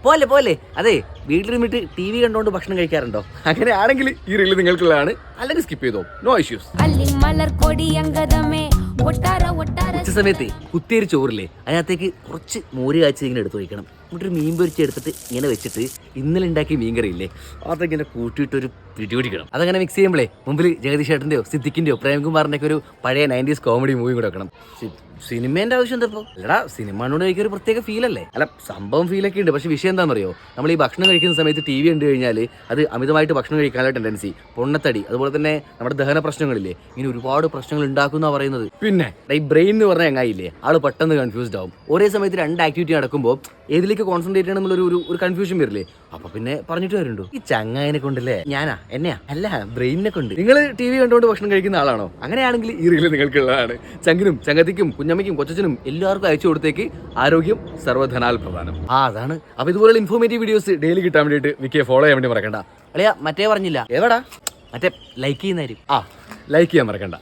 പോലെ പോലെ അതെ വീട്ടിലിരുന്നിട്ട് TV കണ്ടോണ്ട് ഭക്ഷണം കഴിക്കാറുണ്ടോ? അങ്ങനെയാണെങ്കിൽ ഈ റീല് നിങ്ങൾക്കുള്ളതാണ്. അല്ലെങ്കിൽ സ്കിപ്പ് ചെയ്തോ, നോ ഇഷ്യൂസ്. ഉച്ച സമയത്ത് കുത്തിയൊരു ചോറില്ലേ, അതിനകത്തേക്ക് കുറച്ച് മോര് കാച്ചി ഇങ്ങനെ എടുത്ത് വയ്ക്കണം. എന്നിട്ടൊരു മീൻ പൊരിച്ച് എടുത്തിട്ട് ഇങ്ങനെ വെച്ചിട്ട് ഇന്നലെ ഉണ്ടാക്കിയ മീൻകറിയില്ലേ, അതങ്ങനെ കൂട്ടിയിട്ടൊരു പിടിപിടിക്കണം. അതങ്ങനെ മിക്സ് ചെയ്യുമ്പോഴേ മുമ്പിൽ ജഗദീഷ് ചേട്ടൻ്റെയോ സിദ്ദിഖിൻ്റെയോ പ്രേംകുമാറിൻ്റെയൊക്കെ ഒരു പഴയ 90s കോമഡി മൂവി കൂടെ വെക്കണം. സിനിമേന്റെ ആവശ്യം എന്താ ഇപ്പോൾ? അല്ലടാ, സിനിമയോട് കഴിക്കാൻ ഒരു പ്രത്യേക ഫീൽ അല്ലേ? അല്ല, സംഭവം ഫീലൊക്കെ ഉണ്ട്. പക്ഷെ വിഷയം എന്താണെന്നറിയോ, നമ്മൾ ഈ ഭക്ഷണം കഴിക്കുന്ന സമയത്ത് TV കണ്ടു കഴിഞ്ഞാൽ അത് അമിതമായിട്ട് ഭക്ഷണം കഴിക്കാനുള്ള ടെൻഡൻസി, പൊണ്ണത്തടി, അതുപോലെ തന്നെ നമ്മുടെ ദഹന പ്രശ്നങ്ങളില്ലേ, ഇങ്ങനെ ഒരുപാട് പ്രശ്നങ്ങൾ ഉണ്ടാക്കുന്ന പറയുന്നത്. പിന്നെ ഈ ബ്രെയിൻ എന്ന് പറഞ്ഞാൽ എങ്ങായില്ലേ, ആള് പെട്ടെന്ന് കൺഫ്യൂസ്ഡ് ആവും. ഒരേ സമയത്ത് 2 ആക്ടിവിറ്റി നടക്കുമ്പോൾ ഏതിലേക്ക് കോൺസെൻട്രേറ്റ് ചെയ്യണം എന്നുള്ള ഒരു കൺഫ്യൂഷൻ വരില്ലേ. അപ്പൊ പിന്നെ പറഞ്ഞിട്ട് വരുന്നുണ്ടോ, ഈ ചങ്ങായിനെ കൊണ്ടല്ലേ, ഞാനാ എന്നെയാ അല്ല ബ്രെയിനിനെ കൊണ്ട്. നിങ്ങൾ TV കണ്ടുകൊണ്ട് ഭക്ഷണം കഴിക്കുന്ന ആളാണോ? അങ്ങനെയാണെങ്കിൽ ഈ റീല് നിങ്ങൾക്കുള്ളതാണ്. ചങ്കിനും ചങ്ങത്തിക്കും കുഞ്ഞമ്മയ്ക്കും കൊച്ചനും എല്ലാവർക്കും അയച്ചു കൊടുത്തേക്ക്. ആരോഗ്യം സർവ്വധനാൽ പ്രധാനം. അതാണ്. അപ്പൊ ഇതുപോലുള്ള ഇൻഫോർമേറ്റീവ് വീഡിയോസ് ഡെയിലി കിട്ടാൻ വേണ്ടിയിട്ട് വിക്കിയെ ഫോളോ ചെയ്യാൻ വേണ്ടി മറക്കണ്ട. അളിയാ മറ്റേ പറഞ്ഞില്ല, എവിടാ മറ്റേ ലൈക്ക് ചെയ്യുന്നതായിരിക്കും. ലൈക്ക് ചെയ്യാൻ മറക്കണ്ട.